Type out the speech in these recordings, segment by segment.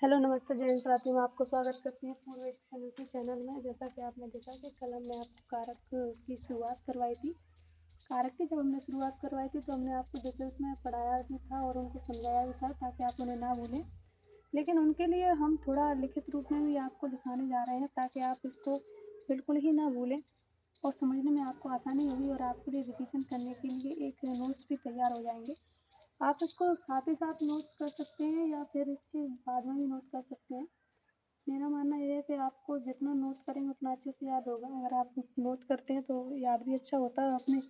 Hello, नमस्ते जय हिंद साथी मैं आपको स्वागत करती हूँ पूर्व एजुकेशन यूट्यूब चैनल में। जैसा कि आपने देखा कि कल हमने आपको कारक की शुरुआत करवाई थी। कारक की जब हमने शुरुआत करवाई थी तो हमने आपको डिटेल्स में पढ़ाया भी था और उनको समझाया भी था ताकि आप उन्हें ना भूलें। लेकिन उनके लिए हम थोड़ा लिखित रूप में भी आपको दिखाने जा रहे हैं ताकि आप इसको बिल्कुल ही ना भूलें और समझने में आपको आसानी होगी और आपके लिए रिवीजन करने के लिए एक नोट्स भी तैयार हो जाएँगे। आप इसको साथ ही साथ नोट्स कर सकते हैं या फिर इसके बाद में भी नोट कर सकते हैं। मेरा मानना ये है कि आपको जितना नोट करेंगे उतना अच्छे से याद होगा। अगर आप नोट करते हैं तो याद भी अच्छा होता है और अपने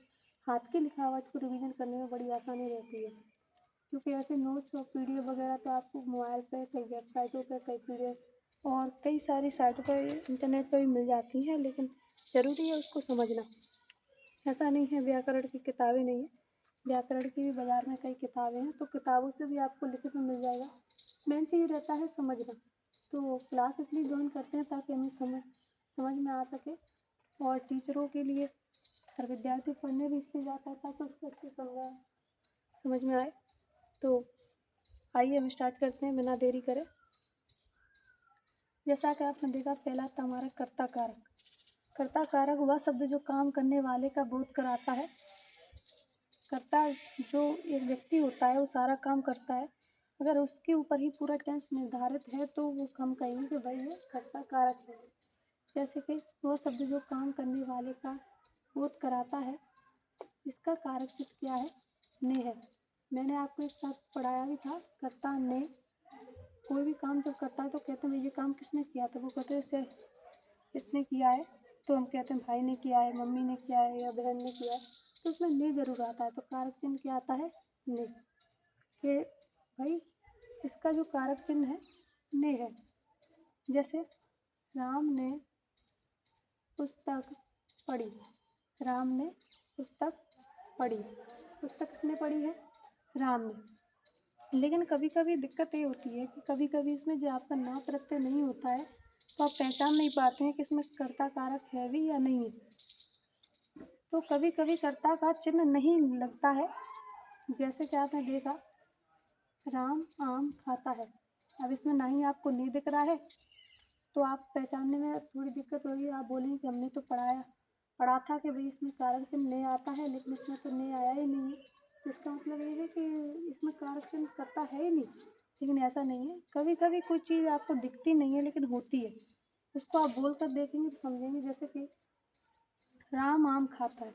हाथ की लिखावट को रिवीजन करने में बड़ी आसानी रहती है। क्योंकि ऐसे नोट्स और पीडीएफ वगैरह तो आपको मोबाइल पे, कई वेबसाइटों पे, कई पीडीएफ और कई सारी साइटों पर इंटरनेट पर भी मिल जाती हैं, लेकिन ज़रूरी है उसको समझना। ऐसा नहीं है व्याकरण की किताबें नहीं हैं, व्याकरण की भी बाज़ार में कई किताबें हैं, तो किताबों से भी आपको लिखित में मिल जाएगा। मेन चीज़ रहता है समझना। तो क्लास इसलिए जॉइन करते हैं ताकि हमें समझ में आ सके और टीचरों के लिए हर विद्यार्थी पढ़ने भी इसलिए जाता है ताकि उसको अच्छे समझ में आए। तो आइए हम स्टार्ट करते हैं बिना देरी करे। जैसा कि आपने देखा पहला था हमारा कर्ता कारक। कर्ता कारक वह शब्द जो काम करने वाले का बोध कराता है। कर्ता जो एक व्यक्ति होता है वो सारा काम करता है। अगर उसके ऊपर ही पूरा टेंस निर्धारित है तो वो हम कहेंगे कि भाई ये कर्ता कारक है। जैसे कि वो शब्द जो काम करने वाले का बोध कराता है, इसका कारक चिन्ह क्या है? ने है। मैंने आपको एक साथ पढ़ाया भी था कर्ता ने। कोई भी काम जब करता है तो कहते हैं ये काम किसने किया? तो वो कहते हैं इसे किसने किया है? तो हम कहते हैं भाई ने किया है, मम्मी ने किया है या बहन ने किया है। तो उसमें ने ज़रूर आता है, तो कारक चिन्ह क्या आता है? ने। कि भाई इसका जो कारक चिन्ह है ने है। जैसे राम ने पुस्तक पढ़ी। राम ने पुस्तक पढ़ी। पुस्तक किसने पढ़ी है? राम ने। लेकिन कभी-कभी दिक्कत ये होती है कि कभी-कभी इसमें जो आपका ना प्रत्यय नहीं होता है, तो आप पहचान नहीं पाते हैं कि इसमें कर्ता कारक है भी या नहीं है। तो कभी-कभी कर्ता का चिन्ह नहीं लगता है। जैसे कि आपने देखा राम आम खाता है। अब इसमें ना ही आपको नहीं दिख रहा है, तो आप पहचानने में थोड़ी दिक्कत होगी। आप बोलेंगे कि हमने तो पढ़ा था कि भाई इसमें कारक चिन्ह ने आता है, लेकिन इसमें तो ने आया ही नहीं है। तो इसका मतलब ये है कि इसमें कारक चिन्ह कर्ता है ही नहीं। लेकिन ऐसा नहीं है, कभी-कभी कोई चीज़ आपको दिखती नहीं है लेकिन होती है। उसको आप बोल कर देखेंगे तो समझेंगे। जैसे कि राम आम खाता है।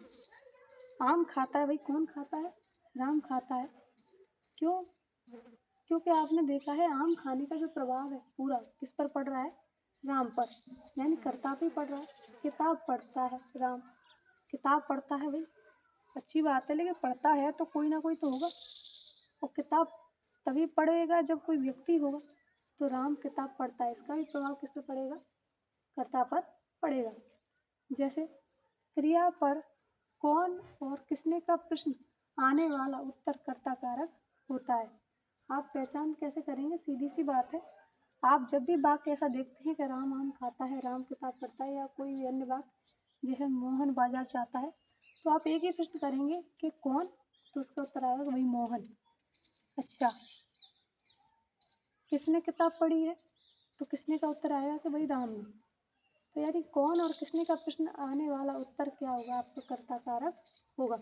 आम खाता है, भाई कौन खाता है? राम खाता है। क्यों? क्योंकि आपने देखा है आम खाने का जो प्रभाव है पूरा किस पर पड़ रहा है? राम पर। यानी कर्ता पे पड़ रहा है। किताब पढ़ता है राम। किताब पढ़ता है भाई, अच्छी बात है, लेकिन पढ़ता है तो कोई ना कोई तो होगा और किताब तभी पढ़ेगा जब कोई व्यक्ति होगा। तो राम किताब पढ़ता है, इसका भी प्रभाव किस पे पड़ेगा? कर्ता पर पड़ेगा। जैसे क्रिया पर कौन और किसने का प्रश्न आने वाला उत्तर कर्ता कारक होता है। आप पहचान कैसे करेंगे? सीधी सी बात है। आप जब भी वाक्य ऐसा देखते हैं कि राम आम खाता है, राम किताब पढ़ता है या कोई भी अन्य वाक्य जो है मोहन बाजार जाता है, तो आप एक ही प्रश्न करेंगे कि कौन? तो उसका उत्तर आएगा वही मोहन। अच्छा, किसने किताब पढ़ी है? तो किसने का उत्तर आएगा कि भाई राम ने। तो यानी कौन और किसने का प्रश्न आने वाला उत्तर क्या होगा? आपका कर्ता कारक होगा।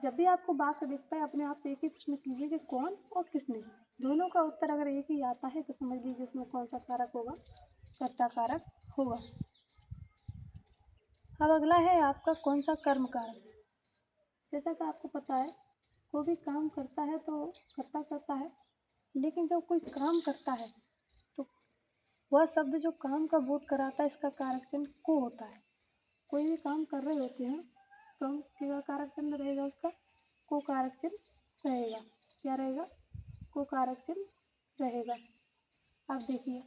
जब भी आपको वाक्य दिखता है अपने आप से एक ही प्रश्न कीजिए कि कौन और किसने। दोनों का उत्तर अगर एक ही आता है तो समझ लीजिए उसमें कौन सा कारक होगा? कर्ता कारक होगा। अब अगला है आपका कौन सा कर्म कारक। जैसा कि आपको पता है कोई भी काम करता है तो कर्ता करता है, लेकिन जब कोई काम करता है तो वह शब्द जो काम का बोध कराता है इसका कारक चिन्ह को होता है। कोई भी काम कर रहे होते हैं तो हम क्या कारक चिन्ह रहेगा उसका? को कारक चिन्ह रहेगा। क्या रहेगा? को कारक चिन्ह रहेगा। अब देखिए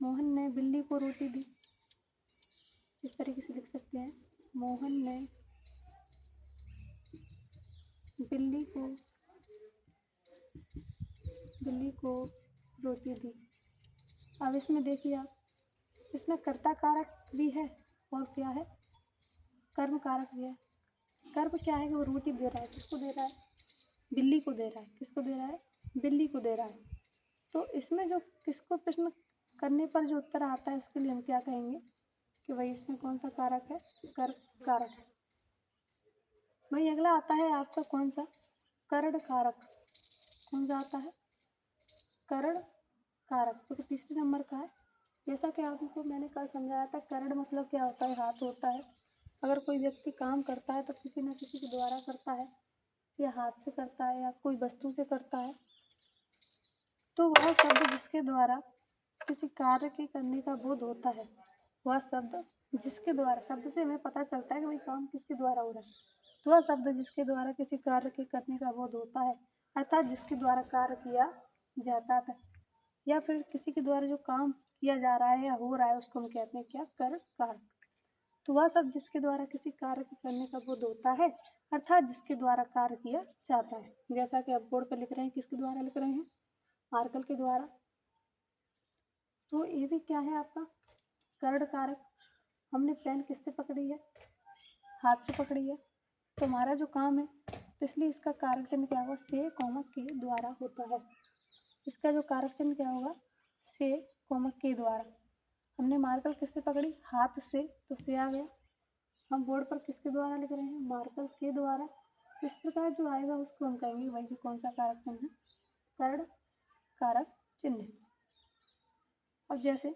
मोहन ने बिल्ली को रोटी दी। इस तरीके से लिख सकते हैं मोहन ने बिल्ली को रोटी दी। अब इसमें देखिए आप, इसमें कर्ता कारक भी है और क्या है? कर्म कारक भी है। कर्म क्या है कि वो रोटी दे रहा है। किसको दे रहा है? बिल्ली को दे रहा है। किसको दे रहा है? बिल्ली को दे रहा है। तो इसमें जो किसको प्रश्न करने पर जो उत्तर आता है उसके लिए हम क्या कहेंगे कि भाई इसमें कौन सा कारक है? कर कारक है। भाई अगला आता है आपका कौन सा? करण कारक। कौन सा आता है? करण कारक। तो तीसरे नंबर का है। जैसा कि आपको मैंने कल समझाया था, करण मतलब क्या होता है? हाथ होता है। अगर कोई व्यक्ति काम करता है तो किसी न किसी के द्वारा करता है, या हाथ से करता है या कोई वस्तु से करता है। तो वह शब्द जिसके द्वारा किसी कार्य के करने का बोध होता है, वह शब्द जिसके द्वारा, शब्द से हमें पता चलता है कि भाई काम किसके द्वारा हो रहा है। तो वह शब्द जिसके द्वारा किसी कार्य के करने का बोध होता है, अर्थात जिसके द्वारा कार्य किया जाता है, या फिर किसी के द्वारा जो काम किया जा रहा है या हो रहा है, उसको हम कहते हैं क्या? कर कारक। तो वह शब्द जिसके द्वारा किसी कार्य के करने का बोध होता है, अर्थात जिसके द्वारा कार्य किया जाता है। जैसा कि आप बोर्ड पर लिख रहे हैं, किसके द्वारा लिख रहे हैं? आर्कल के द्वारा। तो ये भी क्या है आपका? कर्ण कारक। हमने पेन किससे पकड़ी है? हाथ से पकड़ी है। तो हमारा जो काम है, तो इसलिए इसका कारक चिन्ह क्या होगा? से कॉमा के द्वारा होता है। इसका जो कारक चिन्ह क्या होगा? से कॉमा के द्वारा। हमने मार्कर किससे पकड़ी? हाथ से, तो से आ गया। हम बोर्ड पर किसके द्वारा लिख रहे हैं? मार्कर के द्वारा। तो इस प्रकार जो आएगा उसको हम कहेंगे भाई जी कौन सा कारक चिन्ह है? कर्ण कारक चिन्ह। अब जैसे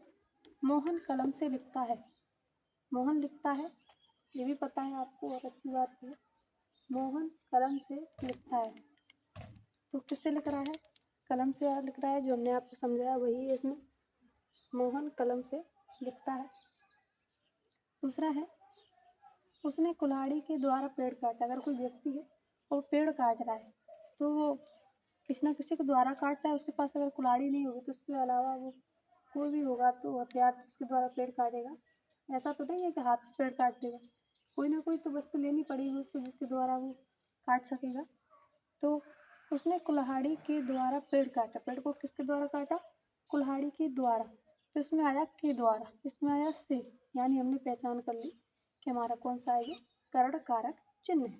मोहन कलम से लिखता है। मोहन लिखता है, ये भी पता है आपको, और अच्छी बात है। मोहन कलम से लिखता है, तो किससे लिख रहा है? कलम से लिख रहा है। जो हमने आपको समझाया वही है इसमें। मोहन कलम से लिखता है। दूसरा है, उसने कुल्हाड़ी के द्वारा पेड़ काटा। अगर कोई व्यक्ति है और पेड़ काट रहा है, तो वो किसी न किसी के द्वारा काट रहा है। उसके पास अगर कुल्हाड़ी नहीं होगी तो उसके अलावा वो कोई भी होगा तो हथियार जिसके द्वारा पेड़ काटेगा। ऐसा तो नहीं है कि हाथ से पेड़ काट देगा। कोई ना कोई तो वस्तु लेनी पड़ेगी उसको जिसके द्वारा वो काट सकेगा। तो उसने कुल्हाड़ी के द्वारा पेड़ काटा। पेड़ को किसके द्वारा काटा? कुल्हाड़ी के द्वारा। तो इसमें आया के द्वारा, इसमें आया से, यानी हमने पहचान कर ली कि हमारा कौन सा है? ये कर्ण कारक चिन्ह है।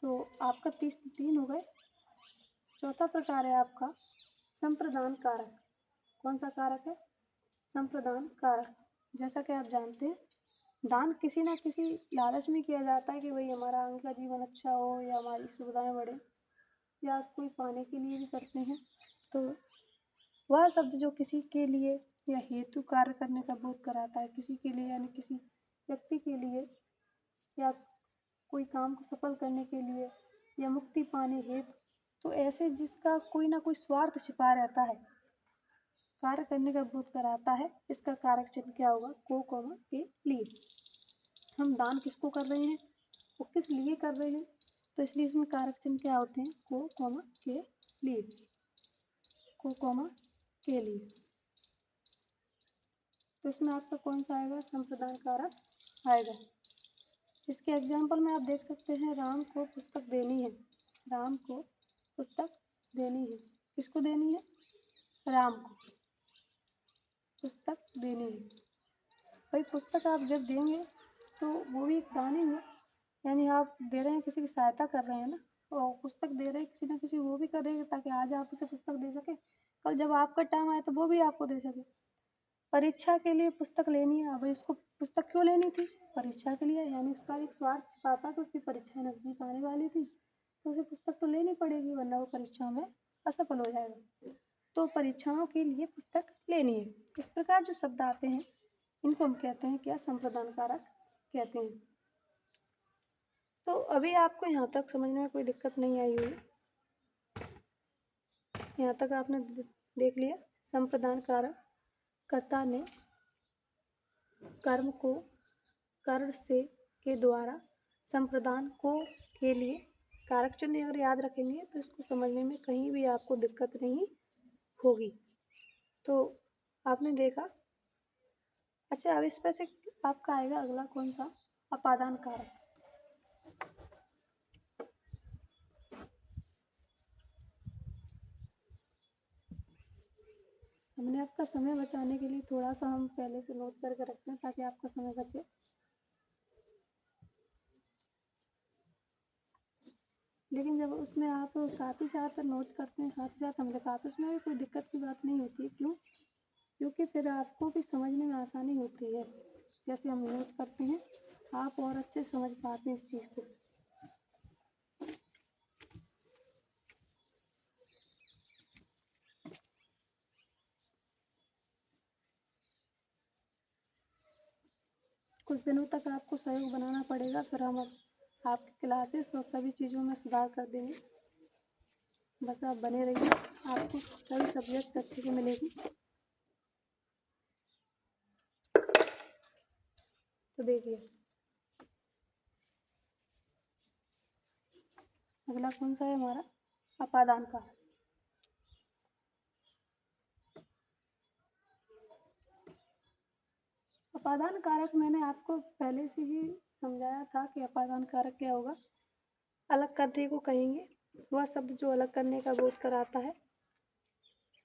तो आपका 3 हो गए। चौथा प्रकार है आपका संप्रदान कारक। कौन सा कारक है? संप्रदान कारक। जैसा कि आप जानते हैं, दान किसी ना किसी लालच में किया जाता है कि भाई हमारा आगे का जीवन अच्छा हो या हमारी सुविधाएं बढ़े, या कोई पाने के लिए भी करते हैं। तो वह शब्द जो किसी के लिए या हेतु कार्य करने का बोध कराता है, किसी के लिए यानी किसी व्यक्ति के लिए, या कोई काम को सफल करने के लिए, या मुक्ति पाने हेतु, तो ऐसे जिसका कोई ना कोई स्वार्थ छिपा रहता है, कार्य करने का बोध कराता है, इसका कारक चिन्ह क्या होगा? को कॉमा के लिए। हम दान किसको कर रहे हैं, वो किस लिए कर रहे हैं, तो इसलिए इसमें कारक चिन्ह क्या होते हैं? को कॉमा के लिए। को कॉमा के लिए। तो इसमें आपका कौन सा आएगा? संप्रदान कारक आएगा। इसके एग्जाम्पल में आप देख सकते हैं, राम को पुस्तक देनी है। राम को पुस्तक देनी है। किसको देनी है? राम को पुस्तक देनी है। भाई पुस्तक आप जब देंगे तो वो भी एक दान ही है, यानी आप दे रहे हैं, किसी की सहायता कर रहे हैं ना। और पुस्तक दे रहे हैं किसी ना किसी, वो भी करेगा ताकि आज आप उसे पुस्तक दे सके, कल जब आपका टाइम आए तो वो भी आपको दे सके। परीक्षा के लिए पुस्तक लेनी है। अब इसको पुस्तक क्यों लेनी थी? परीक्षा के लिए, यानी उसका एक स्वार्थ छिपा था कि उसकी परीक्षा नजदीक आने वाली थी, तो उसे पुस्तक तो लेनी पड़ेगी, वरना वो परीक्षा में असफल हो जाएगा। तो परीक्षाओं के लिए पुस्तक लेनी है। इस प्रकार जो शब्द आते हैं इनको हम कहते हैं क्या? संप्रदान कारक कहते हैं। तो अभी आपको यहाँ तक समझने में कोई दिक्कत नहीं आई हुई? यहाँ तक आपने देख लिया। संप्रदान कारक, कर्ता ने कर्म को कर्ण से के द्वारा संप्रदान को के लिए कारक चिन्ह अगर याद रखेंगे तो इसको समझने में कहीं भी आपको दिक्कत नहीं होगी। तो आपने देखा। अच्छा, अब इसमें से आपका आएगा अगला कौन सा? अपादान कारक। हमने आपका समय बचाने के लिए थोड़ा सा हम पहले से नोट करके रखते हैं ताकि आपका समय बचे। लेकिन जब उसमें आप साथ ही साथ नोट करते हैं, साथ ही साथ हम लिखाते हैं, उसमें भी कोई दिक्कत की बात नहीं होती। क्यों? क्योंकि फिर आपको भी समझने में आसानी होती है। जैसे हम नोट करते हैं, आप और अच्छे से समझ पाते हैं इस चीज़ को। कुछ दिनों तक आपको सहयोग बनाना पड़ेगा, फिर हम आपकी क्लासेस और सभी चीज़ों में सुधार कर देंगे। बस आप बने रहिए, आपको सभी सब्जेक्ट अच्छे से मिलेगी। तो देखिए, अगला कौन सा है हमारा? अपादान का। अपादान कारक मैंने आपको पहले से ही समझाया था कि अपादान कारक क्या होगा। अलग करने को कहेंगे, वह शब्द जो अलग करने का बोध कराता है।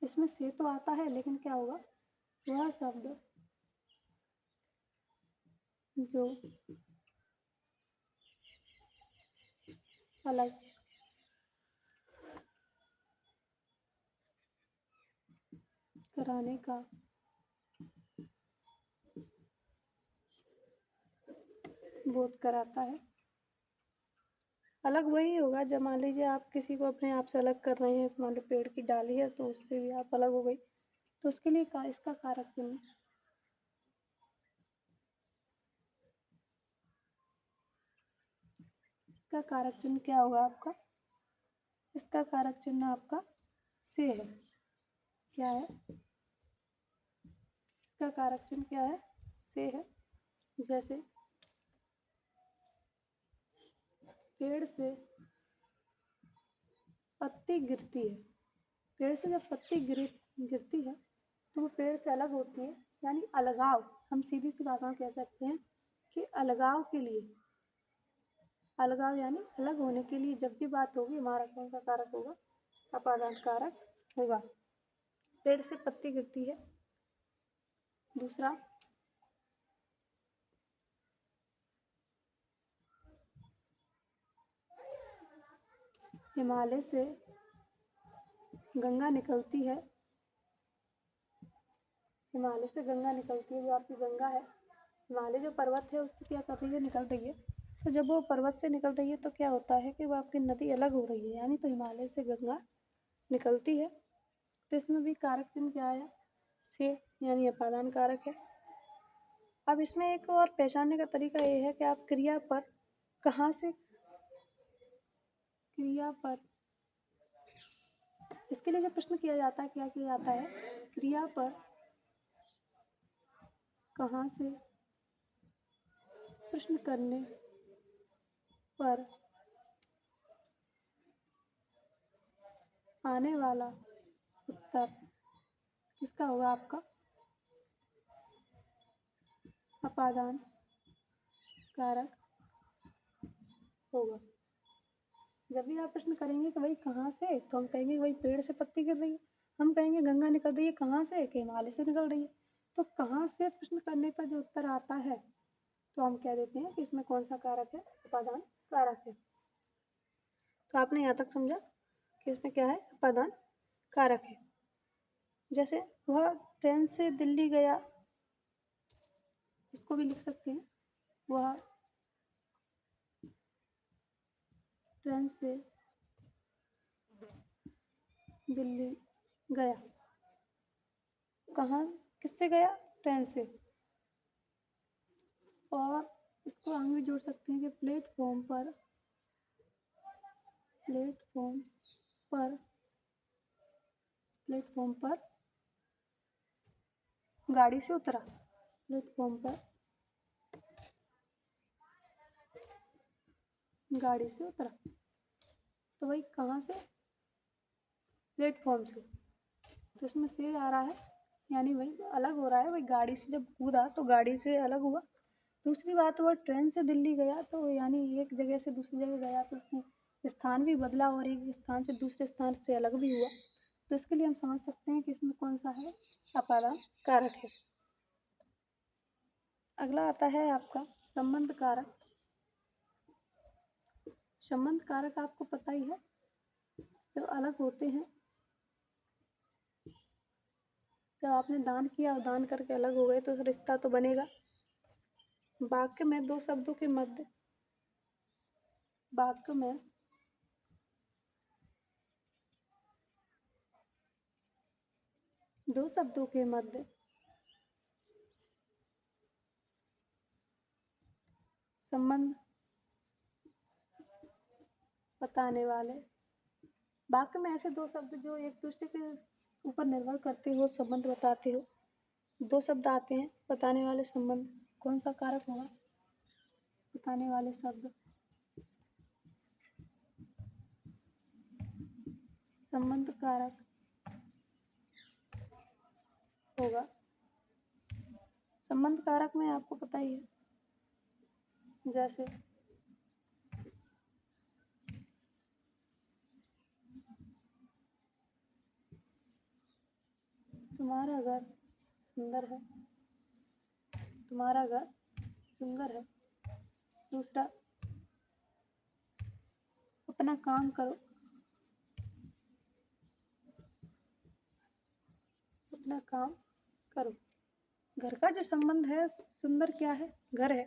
इसमें से तो आता है, लेकिन क्या होगा? वह शब्द जो अलग कराने का बोध कराता है। अलग वही होगा जब मान लीजिए आप किसी को अपने आप से अलग कर रहे हैं, मान लो पेड़ की डाली है तो उससे भी आप अलग हो गई, तो उसके लिए इसका कारक चिन्ह, इसका कारक चिन्ह क्या होगा आपका? इसका कारक चिन्ह आपका से है। क्या है? इसका कारक चिन्ह क्या है? से है। जैसे पेड़ से पत्ती गिरती है, पेड़ से जब पत्ती गिरती है तो वो पेड़ से अलग होती है, यानी अलगाव। हम सीधी सी भाषा में कह सकते हैं कि अलगाव के लिए, अलगाव यानी अलग होने के लिए जब भी बात होगी, हमारा कौन सा कारक होगा? अपादान कारक होगा। पेड़ से पत्ती गिरती है। दूसरा, हिमालय से गंगा निकलती है। हिमालय से गंगा निकलती है, जो आपकी गंगा है, हिमालय जो पर्वत है उससे क्या कर रही है? निकल रही है। तो जब वो पर्वत से निकल रही है तो क्या होता है कि वो आपकी नदी अलग हो रही है, यानी तो हिमालय से गंगा निकलती है। तो इसमें भी कारक चिन्ह क्या है? से, यानी अपादान कारक है। अब इसमें एक और पहचानने का तरीका ये है कि आप क्रिया पर कहाँ से, क्रिया पर, इसके लिए जो प्रश्न किया जाता है, क्या किया जाता है? क्रिया पर कहाँ से प्रश्न करने पर आने वाला उत्तर किसका होगा? आपका अपादान कारक होगा। जब भी आप प्रश्न करेंगे कि भाई कहाँ से, तो हम कहेंगे भाई पेड़ से पत्ती गिर रही है। हम कहेंगे गंगा निकल रही है, कहाँ से? कि हिमालय से निकल रही है। तो कहाँ से प्रश्न करने पर जो उत्तर आता है, तो हम कह देते हैं कि इसमें कौन सा कारक है? अपादान कारक है। तो आपने यहाँ तक समझा कि इसमें क्या है? अपादान कारक है। जैसे वह ट्रेन से दिल्ली गया, इसको भी लिख सकते हैं। वह ट्रेन से दिल्ली गया। कहाँ, किससे गया? ट्रेन से। और इसको हम भी जोड़ सकते हैं कि प्लेटफॉर्म पर, प्लेटफॉर्म पर, प्लेटफॉर्म पर गाड़ी से उतरा। प्लेटफॉर्म पर गाड़ी से उतरा, तो भाई कहाँ से? प्लेटफॉर्म से। तो इसमें से आ रहा है, यानी भाई अलग हो रहा है। भाई गाड़ी से जब कूदा तो गाड़ी से अलग हुआ। दूसरी बात, वो ट्रेन से दिल्ली गया, तो यानी एक जगह से दूसरी जगह गया तो उसने स्थान भी बदला और एक स्थान से दूसरे स्थान से अलग भी हुआ। तो इसके लिए हम समझ सकते हैं कि इसमें कौन सा है? अपादान कारक है। अगला आता है आपका संबंध कारक। संबंध कारक आपको पता ही है, जब अलग होते हैं, जब आपने दान किया और दान करके अलग हो गए तो रिश्ता तो बनेगा। वाक्य में दो शब्दों के मध्य, वाक्य में दो शब्दों के मध्य संबंध बताने वाले, वाक्य में ऐसे दो शब्द जो एक दूसरे के ऊपर निर्भर करते हो, संबंध बताते हो, दो शब्द आते हैं बताने वाले संबंध, कौन सा कारक होगा? बताने वाले शब्द, संबंध कारक होगा। संबंध कारक में आपको पता ही है, जैसे तुम्हारा घर सुंदर है, तुम्हारा घर सुंदर है। दूसरा, अपना काम करो, अपना काम करो। घर का जो संबंध है, सुंदर क्या है? घर है।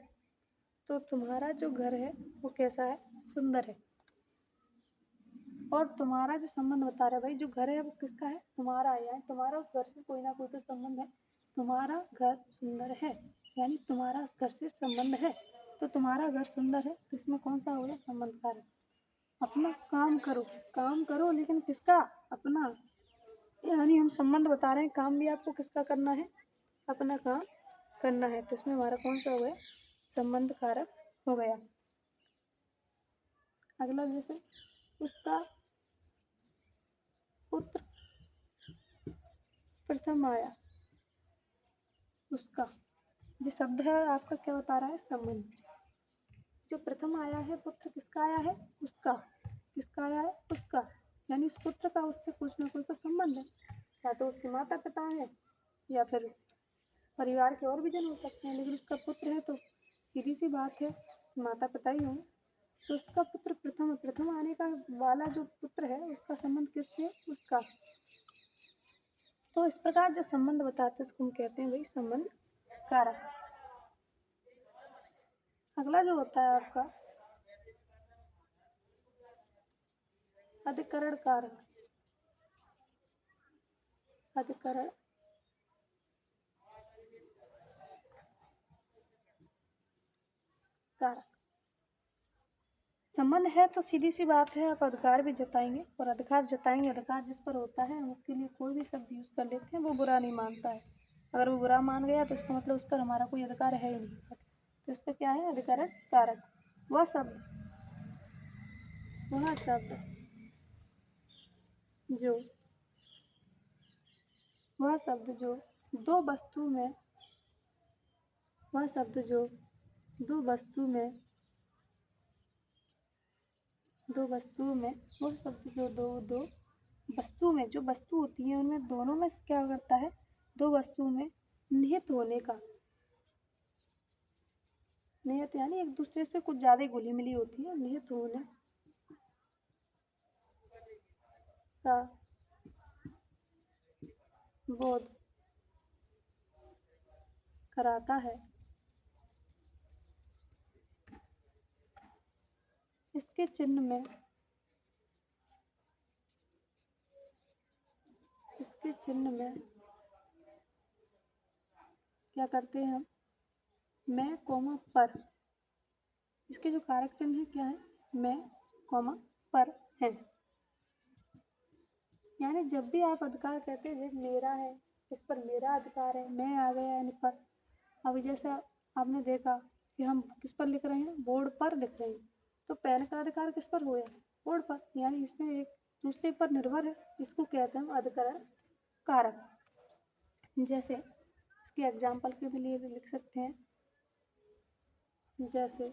तो तुम्हारा जो घर है वो कैसा है? सुंदर है। और तुम्हारा जो संबंध बता रहा है, भाई जो घर है वो किसका है? तुम्हारा है, यानी तुम्हारा उस घर से कोई ना कोई तो संबंध है। तुम्हारा घर सुंदर है, यानी तुम्हारा उस घर से संबंध है। तो तुम्हारा घर सुंदर है, तो इसमें कौन सा होगा? संबंध कारक। अपना काम करो, काम करो लेकिन किसका? अपना, यानी हम संबंध बता रहे हैं, काम भी आपको किसका करना है? अपना काम करना है। तो इसमें हमारा कौन सा हो गया? संबंध कारक हो गया। अगला, जैसे उसका पुत्र प्रथम आया, उसका जो शब्द है आपका क्या बता रहा है? संबंध। जो प्रथम आया है, पुत्र किसका आया है? उसका। किसका आया है? उसका। यानी उस पुत्र का उससे कुछ ना कुछ तो संबंध है, या तो उसके माता पिता है या फिर परिवार के और भी जन हो सकते हैं, लेकिन उसका पुत्र है तो सीधी सी बात है माता पिता ही होंगे। तो उसका पुत्र प्रथम, प्रथम आने का वाला जो पुत्र है उसका संबंध किससे? उसका। तो इस प्रकार जो संबंध बताते हैं उसको हम कहते हैं भाई संबंध कारक। अगला जो होता है आपका अधिकरण कारक। अधिकरण कारक संबंध है तो सीधी सी बात है आप अधिकार भी जताएंगे, और अधिकार जताएंगे, अधिकार जिस पर होता है हम उसके लिए कोई भी शब्द यूज कर लेते हैं, वो बुरा नहीं मानता है। अगर वो बुरा मान गया तो इसका मतलब उस पर हमारा कोई अधिकार है ही नहीं। तो इस पर क्या है? अधिकरण कारक। वह शब्द, वह शब्द जो, वह शब्द जो दो वस्तु में, वह शब्द जो दो वस्तु में, दो वस्तुओं में, वह शब्द जो दो दो वस्तु में, जो वस्तु होती है उनमें दोनों में क्या करता है? दो वस्तुओं में निहित होने का। निहित यानी एक दूसरे से कुछ ज्यादा घुली मिली होती है, निहित होने का बोध कराता है। इसके चिन्ह में, इसके चिन्ह में क्या करते हैं हम? मैं कोमा पर। इसके जो कारक चिन्ह है क्या है? मैं कोमा पर है। यानी जब भी आप अधिकार कहते हैं मेरा है, इस पर मेरा अधिकार है, मैं आ गया यानी पर। अब जैसे आपने देखा कि हम किस पर लिख रहे हैं? बोर्ड पर लिख रहे हैं, तो पेन का अधिकार किस पर हुआ? बोर्ड पर। यानी इसमें एक दूसरे पर निर्भर है, इसको कहते हैं अधिकरण कारक। जैसे इसके एग्जाम्पल के लिए भी लिख सकते हैं, जैसे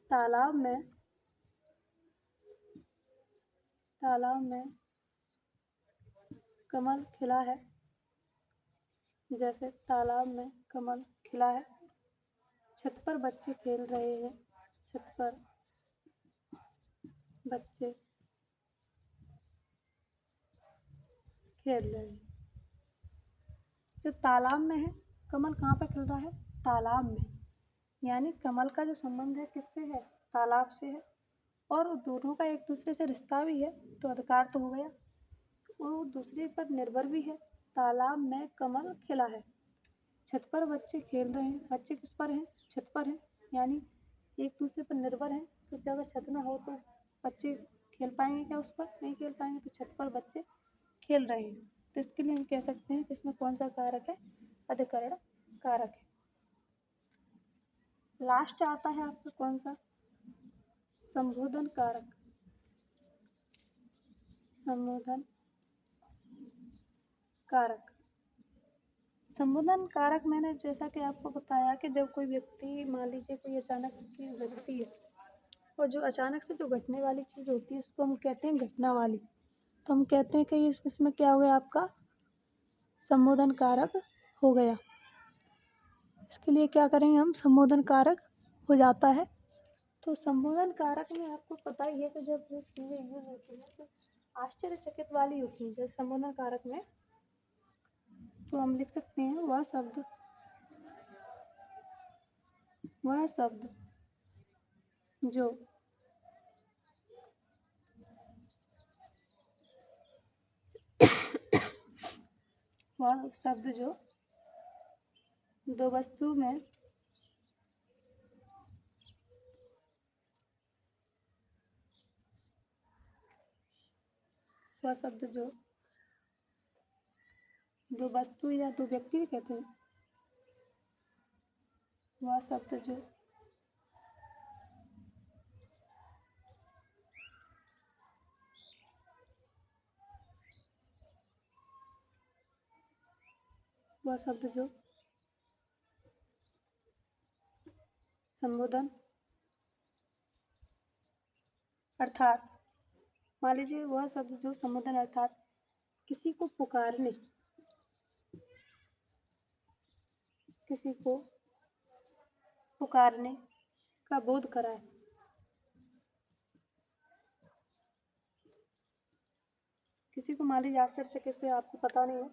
तालाब में, तालाब में कमल खिला है। जैसे तालाब में कमल खिला है। छत पर बच्चे खेल रहे हैं। छत पर बच्चे खेल रहे हैं। जो तालाब में है, कमल कहाँ पे खिल रहा है? तालाब में। यानी कमल का जो संबंध है किससे है? तालाब से है। और दोनों का एक दूसरे से रिश्ता भी है, तो अधिकार तो हो गया। वो दूसरे पर निर्भर भी है। तालाब में कमल खिला है। छत पर बच्चे खेल रहे हैं। बच्चे किस पर हैं? छत पर हैं। यानी एक दूसरे पर निर्भर हैं। तो क्या अगर छत ना हो तो बच्चे खेल पाएंगे क्या उस पर? नहीं खेल पाएंगे। तो छत पर बच्चे खेल रहे हैं। तो इसके लिए हम कह सकते हैं कि इसमें कौन सा कारक है? अधिकरण कारक है। लास्ट आता है आपका कौन सा? संबोधन कारक। संबोधन कारक। संबोधन कारक मैंने जैसा कि आपको बताया कि जब कोई व्यक्ति, मान लीजिए कोई अचानक से चीज़ घटती है, और जो अचानक से जो घटने वाली चीज़ होती है उसको हम कहते हैं घटना वाली। तो हम कहते हैं कि इसमें क्या हो गया? आपका संबोधन कारक हो गया। इसके लिए क्या करेंगे हम? संबोधन कारक हो जाता है। तो संबोधन कारक में आपको पता ही है कि जब जो चीज़ें यूज होती हैं तो आश्चर्यचकित वाली होती हैं। जैसे संबोधन कारक में तो हम लिख सकते हैं वह शब्द जो वह शब्द जो दो वस्तु में वह शब्द जो दो वस्तु या दो व्यक्ति भी कहते हैं। वह शब्द जो वह शब्द जो संबोधन अर्थात, मान लीजिए वह शब्द जो संबोधन अर्थात किसी को पुकारने, किसी को पुकारने का बोध कराए। किसी को मान लीजिए आश्चर्यचकित से, आपको पता नहीं है,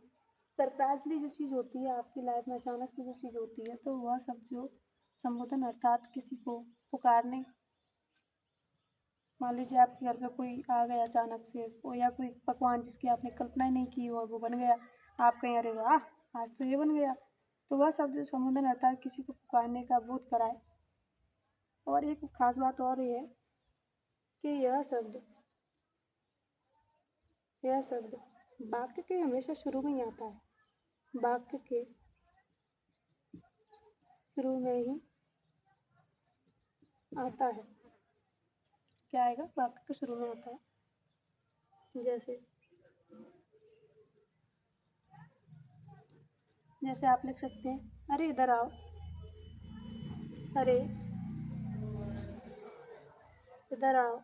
सरप्राइजली जो चीज़ होती है आपकी लाइफ में, अचानक से जो चीज़ होती है, तो वह शब्द जो संबोधन अर्थात किसी को पुकारने, मान लीजिए आपके घर पे कोई आ गया अचानक से, या कोई पकवान जिसकी आपने कल्पना ही नहीं की हो वो बन गया, आप कहें अरे वाह आज तो ये बन गया। तो वह शब्द जो संबोधन अर्थात किसी को पुकारने का बोध कराए। और एक खास बात और ये है कि यह शब्द वाक्य के हमेशा शुरू में ही आता है। वाक्य के शुरू में ही आता है। क्या आएगा? वाक्य के शुरू में आता है। जैसे आप लिख सकते हैं, अरे इधर आओ, अरे इधर आओ।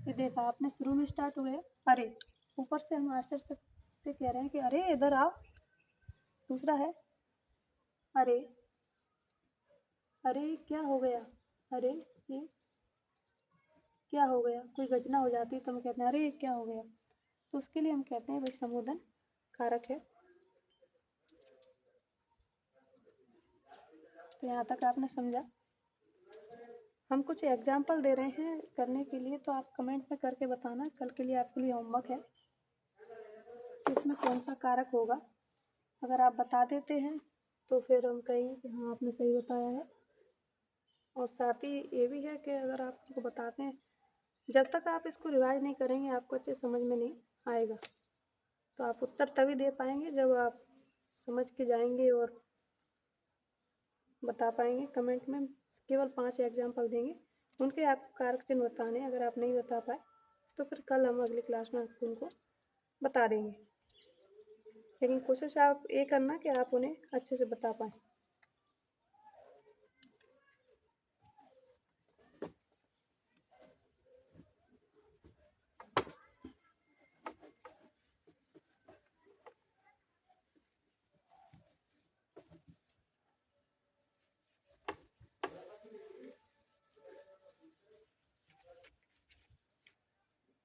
ये देखा आपने, शुरू में स्टार्ट हुए अरे, ऊपर से हम आश्चर्य से कह रहे हैं कि अरे इधर आओ। दूसरा है अरे, अरे क्या हो गया, अरे ये क्या हो गया, कोई घटना हो जाती है तो हम कहते हैं अरे क्या हो गया। तो उसके लिए हम कहते हैं भाई संबोधन कारक है। तो यहाँ तक आपने समझा। हम कुछ एग्जाम्पल दे रहे हैं करने के लिए, तो आप कमेंट में करके बताना, कल के लिए आपके लिए होमवर्क है कि इसमें कौन सा कारक होगा। अगर आप बता देते हैं तो फिर हम कहेंगे कि हाँ आपने सही बताया है। और साथ ही ये भी है कि अगर आप हमको बताते हैं, जब तक आप इसको रिवाइज नहीं करेंगे आपको अच्छे समझ में नहीं आएगा। तो आप उत्तर तभी दे पाएंगे जब आप समझ के जाएंगे और बता पाएंगे। कमेंट में केवल 5 एग्जाम्पल देंगे, उनके आपको कारक चिन्ह बताने। अगर आप नहीं बता पाए तो फिर कल हम अगली क्लास में आपको उनको बता देंगे। लेकिन कोशिश आप ये करना कि आप उन्हें अच्छे से बता पाएँ।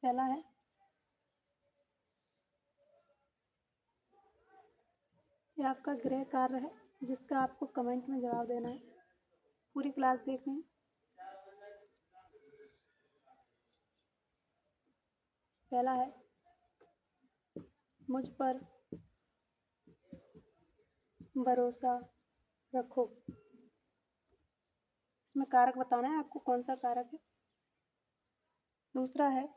पहला है ये आपका गृह कार्य है जिसका आपको कमेंट में जवाब देना है। पूरी क्लास देखनी है। पहला है मुझ पर भरोसा रखो। इसमें कारक बताना है आपको कौन सा कारक है। दूसरा है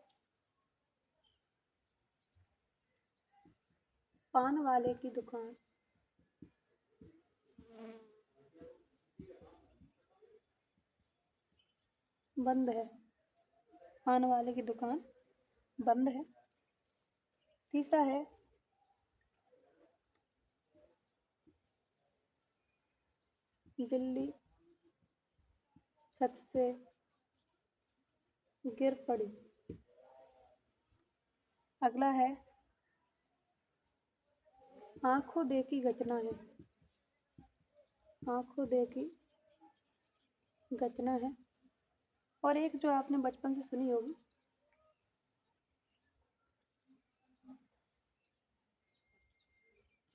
पान वाले की दुकान बंद है। पान वाले की दुकान बंद है। तीसरा है बिल्ली छत से गिर पड़ी। अगला है आंखों देखी घटना है। आंखों देखी घटना है। और एक जो आपने बचपन से सुनी होगी,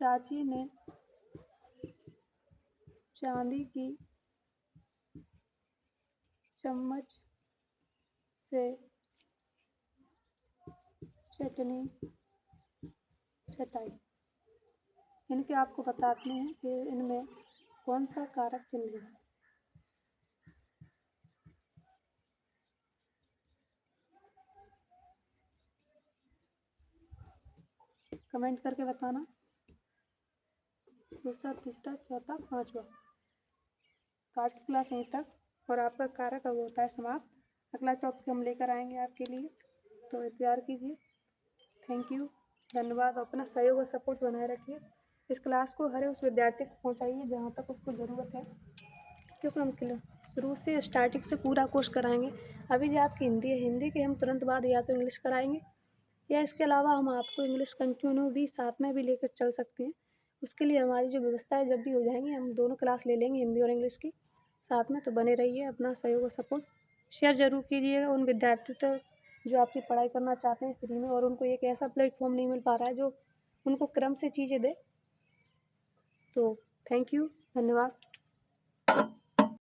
चाची ने चांदी की चम्मच से चटनी चटाई। इनके आपको बताते हैं कि इनमें कौन सा कारक चिन्ह है। कमेंट करके बताना। दूसरा, तीसरा, चौथा, पांचवा। तो आज की क्लास यहीं तक और आपका कारक अब होता है समाप्त। अगला टॉपिक हम लेकर आएंगे आपके लिए, तो इंतजार कीजिए। थैंक यू, धन्यवाद। अपना सहयोग और सपोर्ट बनाए रखिए। इस क्लास को हर उस विद्यार्थी को पहुंचाइए जहां तक उसको ज़रूरत है, क्योंकि हम शुरू से स्टार्टिंग से पूरा कोर्स कराएंगे। अभी जो आपकी हिंदी है, हिंदी के हम तुरंत बाद या तो इंग्लिश कराएंगे या इसके अलावा हम आपको इंग्लिश कंटिन्यू भी साथ में भी लेकर चल सकते हैं। उसके लिए हमारी जो व्यवस्था है, जब भी हो जाएंगी हम दोनों क्लास ले लेंगे, हिंदी और इंग्लिश की साथ में। तो बने रहिए। अपना सहयोग और सपोर्ट शेयर ज़रूर कीजिएगा उन विद्यार्थियों तक जो आपकी पढ़ाई करना चाहते हैं फ्री में और उनको एक ऐसा प्लेटफॉर्म नहीं मिल पा रहा है जो उनको क्रम से चीज़ें दे। तो थैंक यू, धन्यवाद।